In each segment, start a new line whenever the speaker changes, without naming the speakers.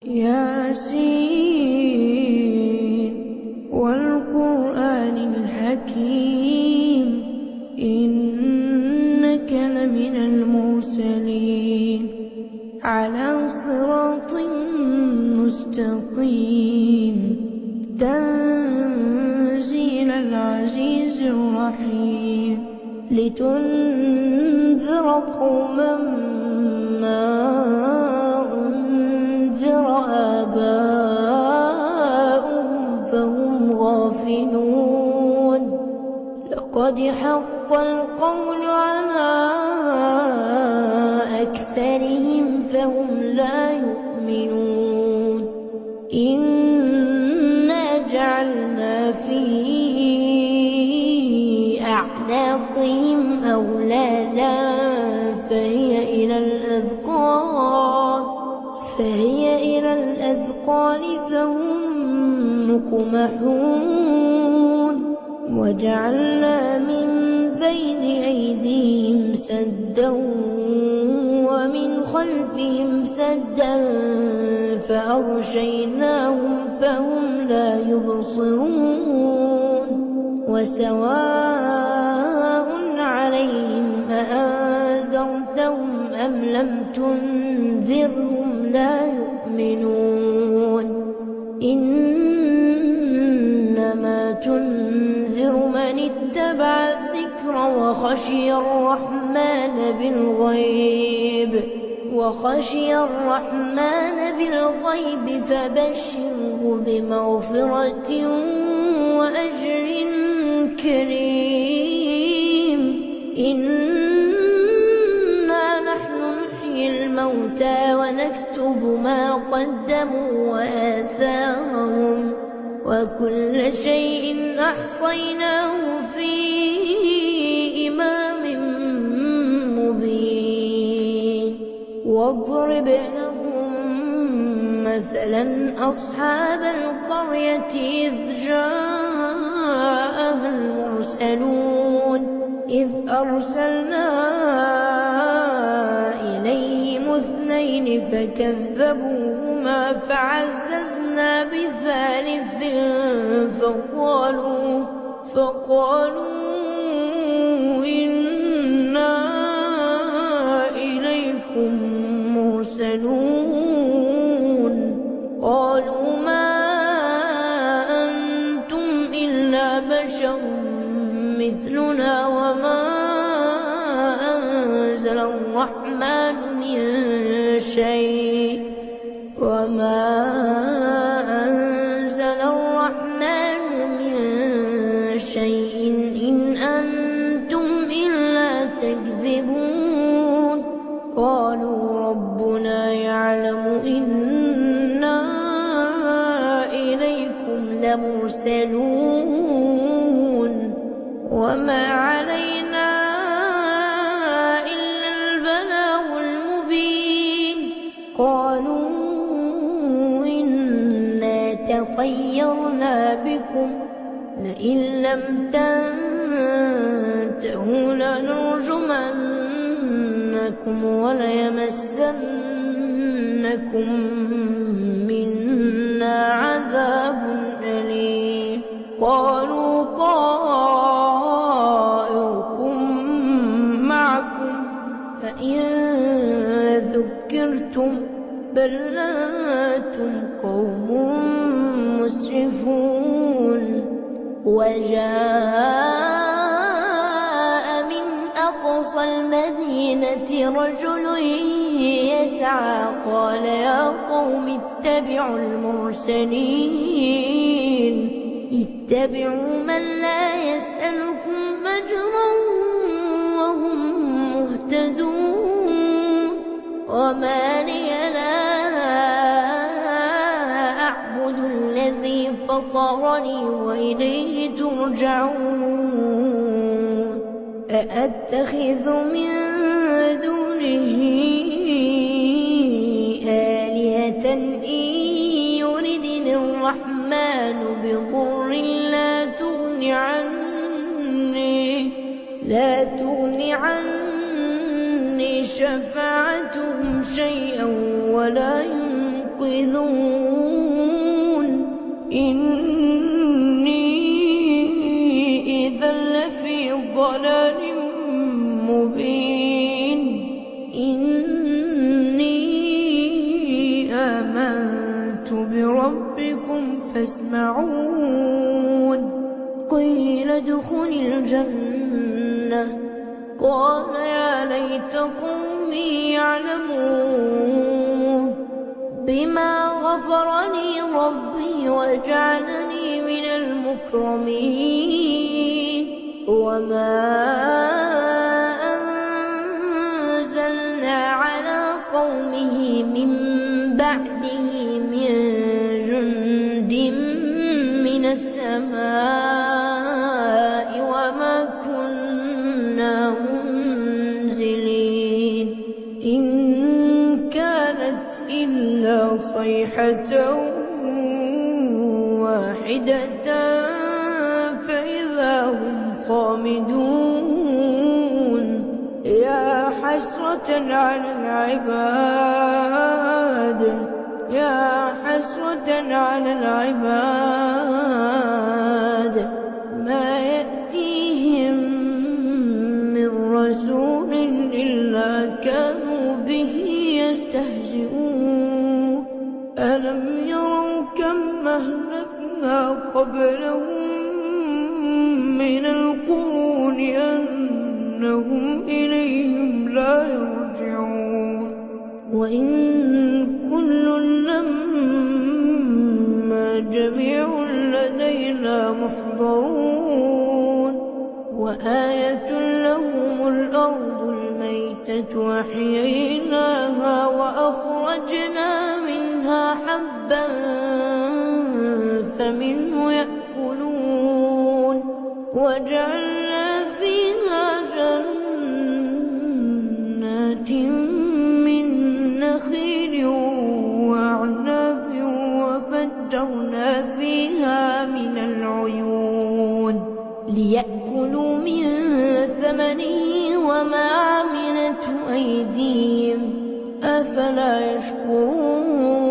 ياسين والقرآن الحكيم إنك لمن المرسلين على صراط مستقيم تنزيل العزيز الرحيم لتنذر قوما ما أنذر آباؤهم فهم غافلون لقد حق القول على أكثرهم فهم لا يؤمنون إنا جعلنا في أعناقهم أغلالا فهي إلى الأذقان فهم مقمحون وجعلنا من بين أيديهم سدا ومن خلفهم سدا فأغشيناهم فهم لا يبصرون وسواء عليهم أأنذرتهم أم لم تنذرهم لا يؤمنون إنما تنذر من اتبع الذكر وخشي الرحمن بالغيب فبشره بمغفرة وأجر كريم إنا نحن نحيي الموتى ونكتب ما قدموا وآثارهم وكل شيء أحصيناه في إمام مبين واضرب لهم مثلا أصحاب القرية إذ جاءها المرسلون إذ أرسلنا إليهم 2 فكذبوهما فعززنا بثالث فقالوا إنا إليكم مرسلون قالوا ما أنتم إلا بشر مثلنا وما أنزل الرحمن من شيء إن أنتم إلا تكذبون قالوا ربنا يعلم إنا إليكم لمرسلون وما علينا إلا البلاغ المبين قالوا إنا تطيرنا بكم لئن لم تنتهوا لنرجمنكم وليمسنكم منا عذاب أليم قالوا طائركم معكم فإن ذكرتم بل أنتم قوم مسرفون وجاء من أقصى المدينة رجل يسعى قال يا قوم اتبعوا المرسلين اتبعوا من لا يسألكم أجرا وهم مهتدون وما لي لا أعبد الذي فطرني وإليه ترجعون أأتخذ من دونه آلهة إن يردني الرحمن بضر لا تغن عني شفاعتهم شيئا ولا ينقذون يتخذون إني إذا لفي ضلال مبين إني آمنت بربكم فاسمعون قيل ادخل الجنة قال يا ليت قومي يعلمون بما غفر لي ربي وجعلني من المكرمين وما أنزلنا على قومه من بعده من جند من السماء وما كنا منزلين إن كانت إلا صيحة واحدة فإذا هم خامدون يا حسرة على العباد يا حسرة على العباد ما يأتيهم من رسول إلا كانوا به يستهزئون ألم يروا كم أهلكنا قبلهم من القرون أنهم إليهم لا يرجعون وإن كل لما جميع لدينا محضرون وآية لهم الأرض الميتة أحييناها وأخرجنا منها حبا فمنه يأكلون وجعلنا فيها جنات من نخيل وأعناب وفجرنا فيها من العيون ليأكلوا من ثمره وما عملته أيديهم أفلا يشكرون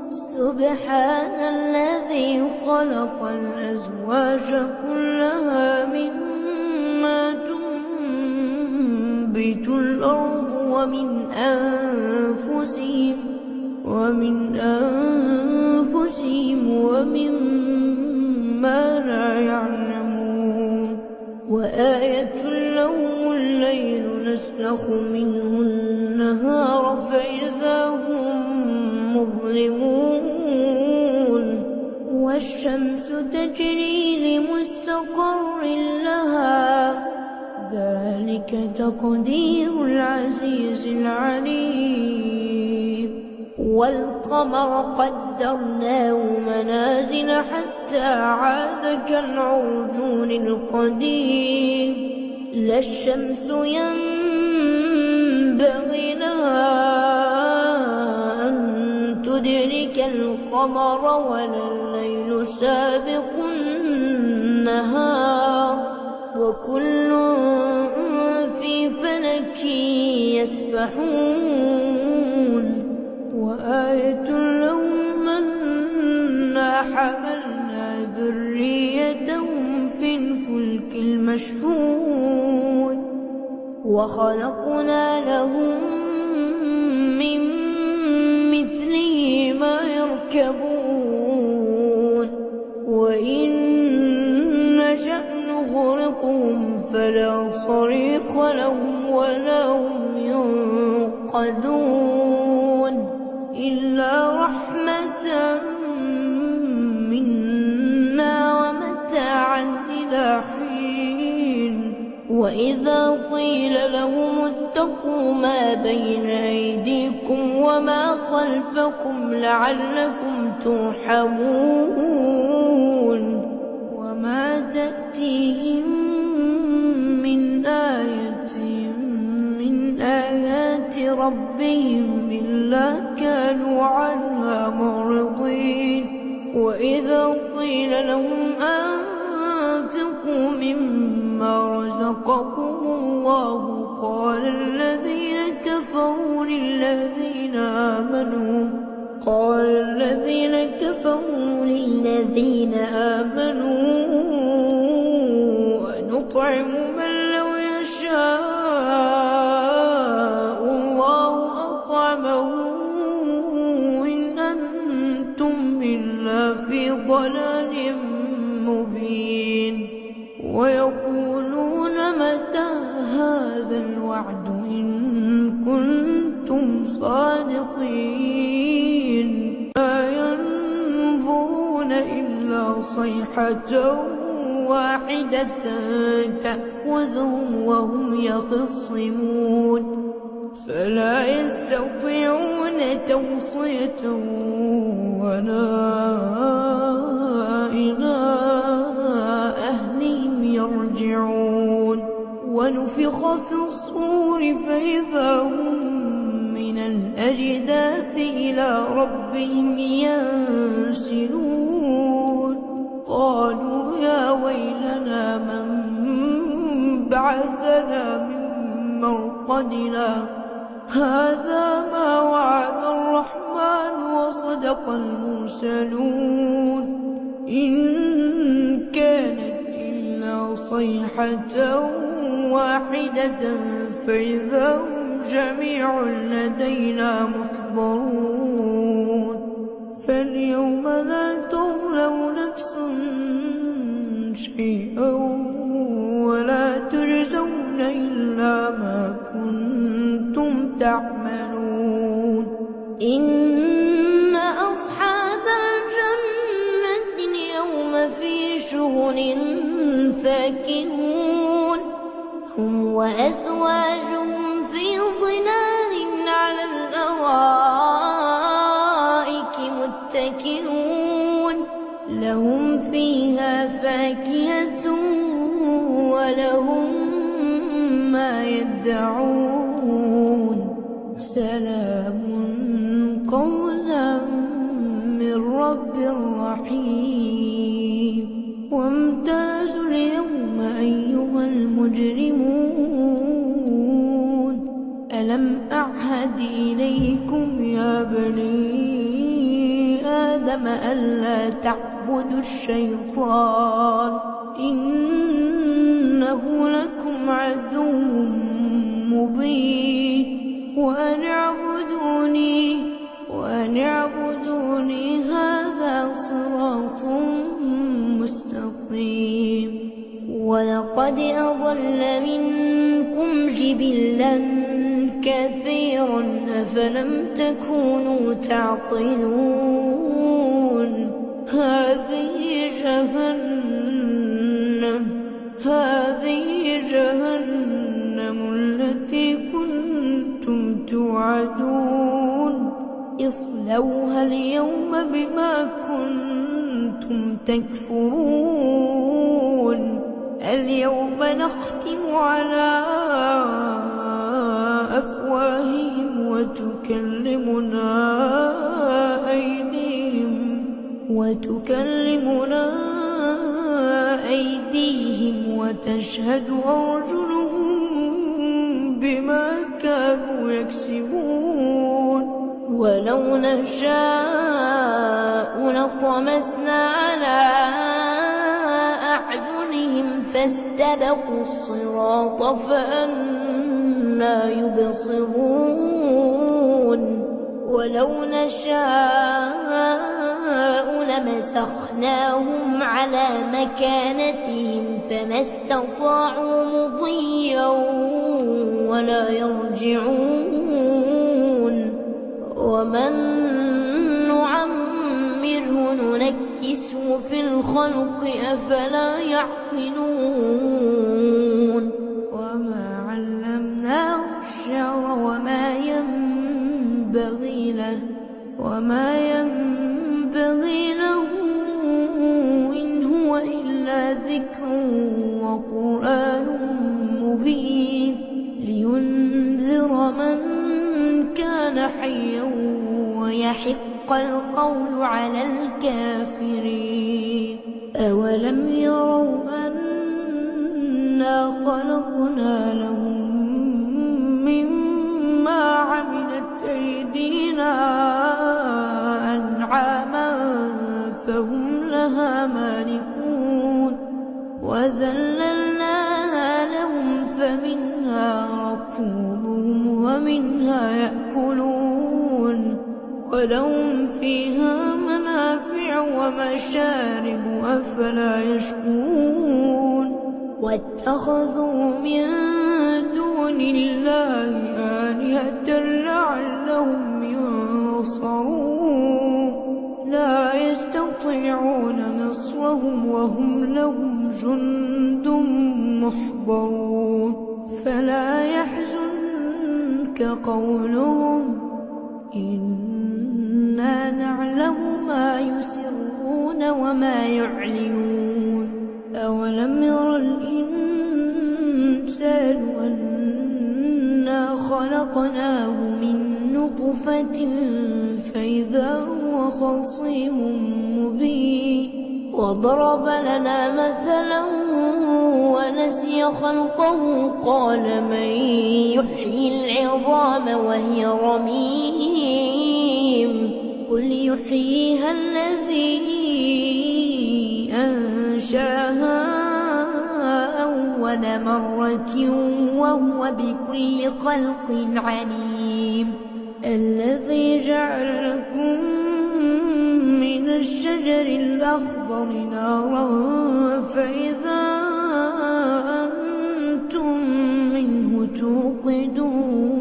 سبحان الذي خلق الأزواج كلها مما تنبت الأرض ومن أنفسهم ومما لا يعلمون وآية لهم الليل نسلخ منه النهار فإذا هم مظلمون والشمس تجري لمستقر لها ذلك تقدير العزيز العليم والقمر قدرناه منازل حتى عاد كالعرجون القديم لا الشمس ينبغي لها أن تدرك القمر ولا الليل سابق النهار وكل في فلك يسبحون وآية لهم أنا حملنا ذريتهم في الفلك المشحون وخلقنا لهم من مثله ما يركبون وإن نشأ نغرقهم فلا صريخ لهم ولا هم ينقذون إلا رحمة منا ومتاعا إلى حين وإذا قيل لهم اتقوا ما بين أيديكم وما خلفكم لعلكم ترحمون وما تأتيهم من آية من آيات ربهم إلا كانوا عنها معرضين وإذا قيل لهم أنفقوا مما رزقكم الله قال الذين كفروا للذين آمنوا قال الذين كفروا للذين آمنوا أنطعم من لو يشاء الله أطعمه إن أنتم إلا في ضلال مبين ويقولون متى هذا الوعد إن كنتم صادقين لا ينظرون إلا صيحة واحدة تأخذهم وهم يخصمون فلا يستطيعون توصية ولا إلى أهلهم يرجعون ونفخ في الصور فإذا هم من الأجداث إلى ربهم ينسلون قالوا يا ويلنا من بعثنا من مرقدنا هذا ما وعد الرحمن وصدق المرسلون إن كانت إلا صيحة واحدة فإذا هم جميع لدينا محضرون فاليوم لا تظلم نفس شيئا ولا تجزون إلا ما كنتم تعملون إن أصحاب الجنة اليوم في شغل فاكهون هم وأزواجهم في ظلال على الأرائك متكئون لهم فيها فاكهة ولهم ما يدعون سلام قولا من رب رحيم وامتازوا اليوم أيها المجرمون ألم أعهد إليكم يا بني آدم ألا تعبدوا الشيطان إنه لكم عدو مبين وأن اعبدوني هذا صراط مستقيم ولقد أضل منكم جبلا كثيرا أفلم تكونوا تعقلون هذه جهنم التي كنتم توعدون اصلوها اليوم بما كنتم تكفرون اليوم نختم على أفواههم وتكلمنا أيديهم وتشهد أرجلهم بما كانوا يكسبون ولو نشاء لطمسنا على أعينهم فاستبقوا الصراط فأنى يبصرون ولو نشاء لمسخناهم على مكانتهم فما استطاعوا مضيا ولا يرجعون ومن نعمره ننكسه في الخلق أفلا يعقلون وما علمناه الشعر وما ينبغي له إن هو إلا ذكر وقرآن مبين لينذر من كان حيا ويحق القول على الكافرين أولم يروا أنا خلقنا لهم مما عملت أيدينا ولهم فيها منافع ومشارب أفلا يشكرون واتخذوا من دون الله آلهة لعلهم ينصرون لا يستطيعون نصرهم وهم لهم جند محضرون فلا يحزنك قولهم إنا نعلم ما يسرون وما يعلنون أولم ير الإنسان أنا خلقناه من نطفة فإذا هو خصيم مبين وضرب لنا مثلا ونسي خلقه قال من يحيي العظام وهي رميم قل يحييها الذي أنشاها أول مرة وهو بكل خلق عليم الذي جعل لكم من الشجر الأخضر نارا فإذا أنتم منه توقدون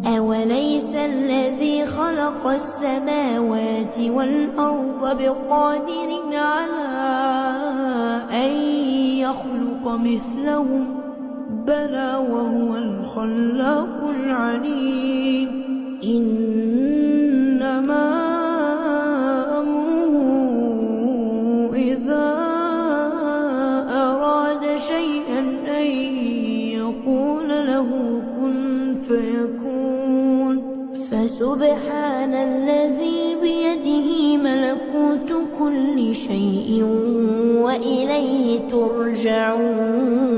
أوليس الذي خلق السماوات والأرض بقادر على أن يخلق مثلهم بلى وهو الخلاق العليم إنما أمره إذا أراد شيئا أن يقول له كن فيكون فسبحان الذي بيده ملكوت كل شيء وإليه ترجعون